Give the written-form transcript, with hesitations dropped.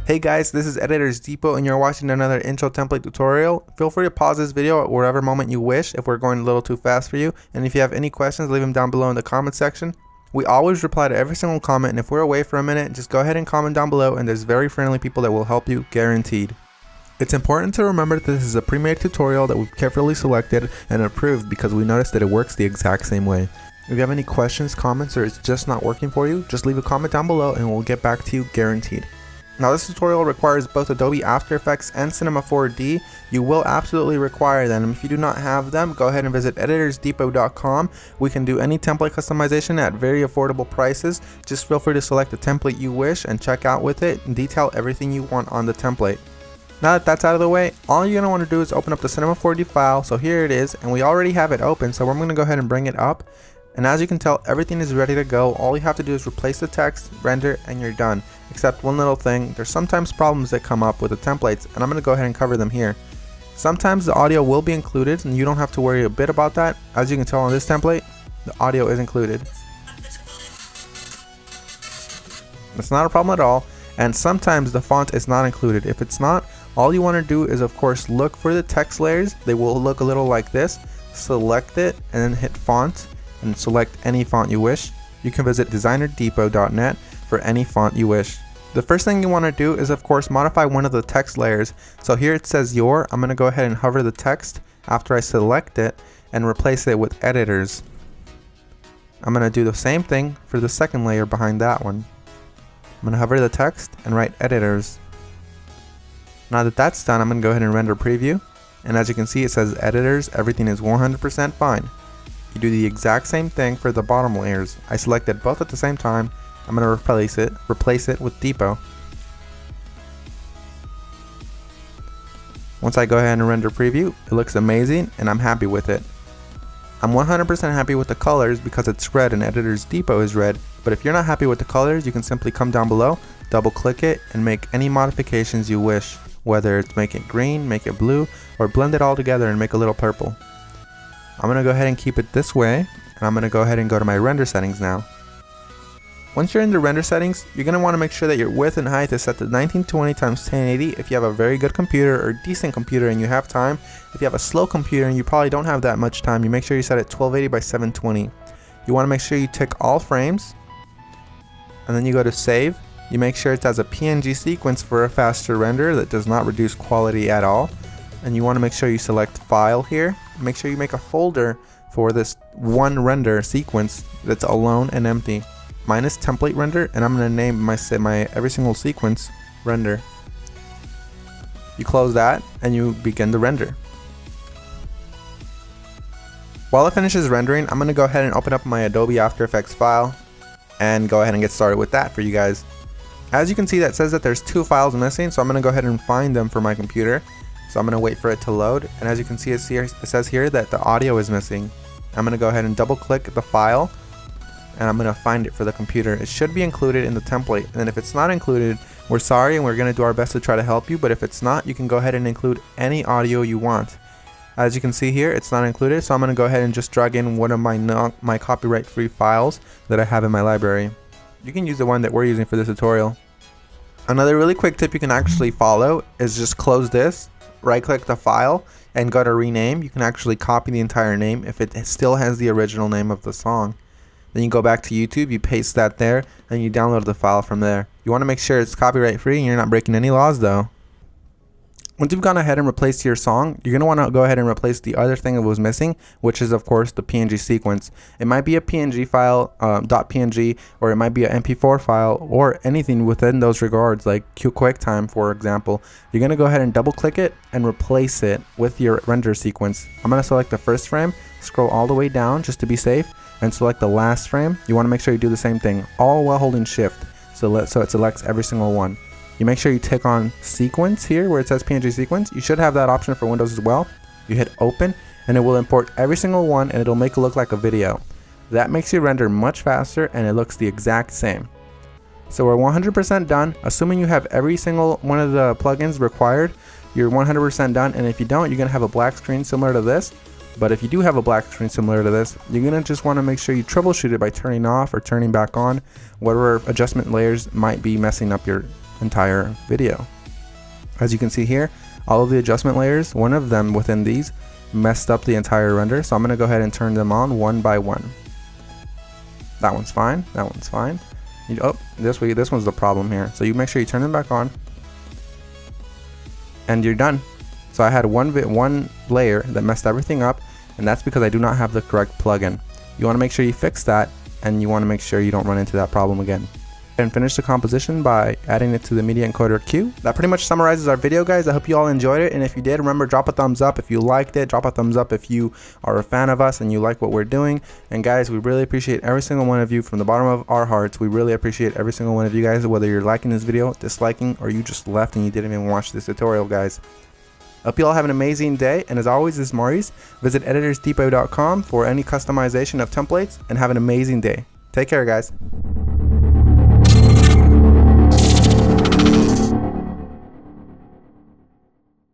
Hey guys, this is Editors Depot and you're watching another intro template tutorial. Feel free to pause this video at whatever moment you wish if we're going a little too fast for you. And if you have any questions, leave them down below in the comment section. We always reply to every single comment, and if we're away for a minute, just go ahead and comment down below and there's very friendly people that will help you, guaranteed. It's important to remember that this is a pre-made tutorial that we've carefully selected and approved because we noticed that it works the exact same way. If you have any questions, comments, or it's just not working for you, just leave a comment down below and we'll get back to you, guaranteed. Now this tutorial requires both Adobe After Effects and Cinema 4D. You will absolutely require them. If you do not have them, go ahead and visit EditorsDepot.com. We can do any template customization at very affordable prices. Just feel free to select the template you wish and check out with it and detail everything you want on the template. Now that that's out of the way, all you're going to want to do is open up the Cinema 4D file. So here it is, and we already have it open, so I'm going to go ahead and bring it up. And as you can tell, everything is ready to go. All you have to do is replace the text, render, and you're done. Except one little thing, there's sometimes problems that come up with the templates, and I'm going to go ahead and cover them here. Sometimes the audio will be included, and you don't have to worry a bit about that. As you can tell on this template, the audio is included. It's not a problem at all, and sometimes the font is not included. If it's not, all you want to do is of course look for the text layers. They will look a little like this. Select it, and then hit font, and select any font you wish. You can visit DesignerDepot.net for any font you wish. The first thing you want to do is of course modify one of the text layers. So here it says your. I'm going to go ahead and hover the text after I select it and replace it with editors. I'm going to do the same thing for the second layer behind that one. I'm going to hover the text and write editors. Now that that's done, I'm going to go ahead and render preview. And as you can see, it says editors, everything is 100% fine. You do the exact same thing for the bottom layers. I selected both at the same time. I'm going to replace it with Depot. Once I go ahead and render preview, it looks amazing and I'm happy with it. I'm 100% happy with the colors because it's red and Editors Depot is red. But if you're not happy with the colors, you can simply come down below, double click it, and make any modifications you wish. Whether it's make it green, make it blue, or blend it all together and make a little purple. I'm going to go ahead and keep it this way, and I'm going to go ahead and go to my render settings now. Once you're in the render settings, you're going to want to make sure that your width and height is set to 1920 x 1080 if you have a very good computer or decent computer and you have time. If you have a slow computer and you probably don't have that much time, you make sure you set it 1280 by 720. You want to make sure you tick all frames, and then you go to save. You make sure it has a PNG sequence for a faster render that does not reduce quality at all. And you want to make sure you select file here. Make sure you make a folder for this one render sequence that's alone and empty. Mine is template render, and I'm going to name my every single sequence render. You close that and you begin the render. While it finishes rendering, I'm going to go ahead and open up my Adobe After Effects file and go ahead and get started with that for you guys. As you can see, that says that there's two files missing, so I'm going to go ahead and find them for my computer. So I'm going to wait for it to load, and as you can see, it says here that the audio is missing. I'm going to go ahead and double click the file, and I'm going to find it for the computer. It should be included in the template, and if it's not included, we're sorry and we're going to do our best to try to help you, but if it's not, you can go ahead and include any audio you want. As you can see here, it's not included, so I'm going to go ahead and just drag in one of my copyright-free files that I have in my library. You can use the one that we're using for this tutorial. Another really quick tip you can actually follow is just close this, right click the file, and go to rename. You can actually copy the entire name if it still has the original name of the song. Then you go back to YouTube, you paste that there, and you download the file from there. You want to make sure it's copyright free and you're not breaking any laws though. Once you've gone ahead and replaced your song, you're going to want to go ahead and replace the other thing that was missing, which is of course the PNG sequence. It might be a PNG file, .png, or it might be an MP4 file, or anything within those regards, like QuickTime for example. You're going to go ahead and double click it and replace it with your render sequence. I'm going to select the first frame, scroll all the way down just to be safe, and select the last frame. You want to make sure you do the same thing, all while holding shift, so it selects every single one. You make sure you tick on sequence here where it says PNG sequence. You should have that option for Windows as well. You hit open and it will import every single one and it'll make it look like a video. That makes your render much faster and it looks the exact same. So we're 100% done. Assuming you have every single one of the plugins required, you're 100% done, and if you don't, you're going to have a black screen similar to this. But if you do have a black screen similar to this, you're going to just want to make sure you troubleshoot it by turning off or turning back on whatever adjustment layers might be messing up your entire video. As you can see here, all of the adjustment layers, one of them within these messed up the entire render, so I'm going to go ahead and turn them on one by one. That one's fine, that one's fine. Oh, this one's the problem here. So you make sure you turn them back on, and you're done. So I had one layer that messed everything up, and that's because I do not have the correct plugin. You want to make sure you fix that, and you want to make sure you don't run into that problem again. And finish the composition by adding it to the media encoder queue. That pretty much summarizes our video, guys. I hope you all enjoyed it, and if you did, remember, drop a thumbs up if you liked it. Drop a thumbs up if you are a fan of us and you like what we're doing. And guys, we really appreciate every single one of you from the bottom of our hearts. We really appreciate every single one of you guys, whether you're liking this video, disliking, or you just left and you didn't even watch this tutorial, guys. Hope you all have an amazing day, and as always, this is Maurice. Visit EditorsDepot.com for any customization of templates, and have an amazing day. Take care, guys.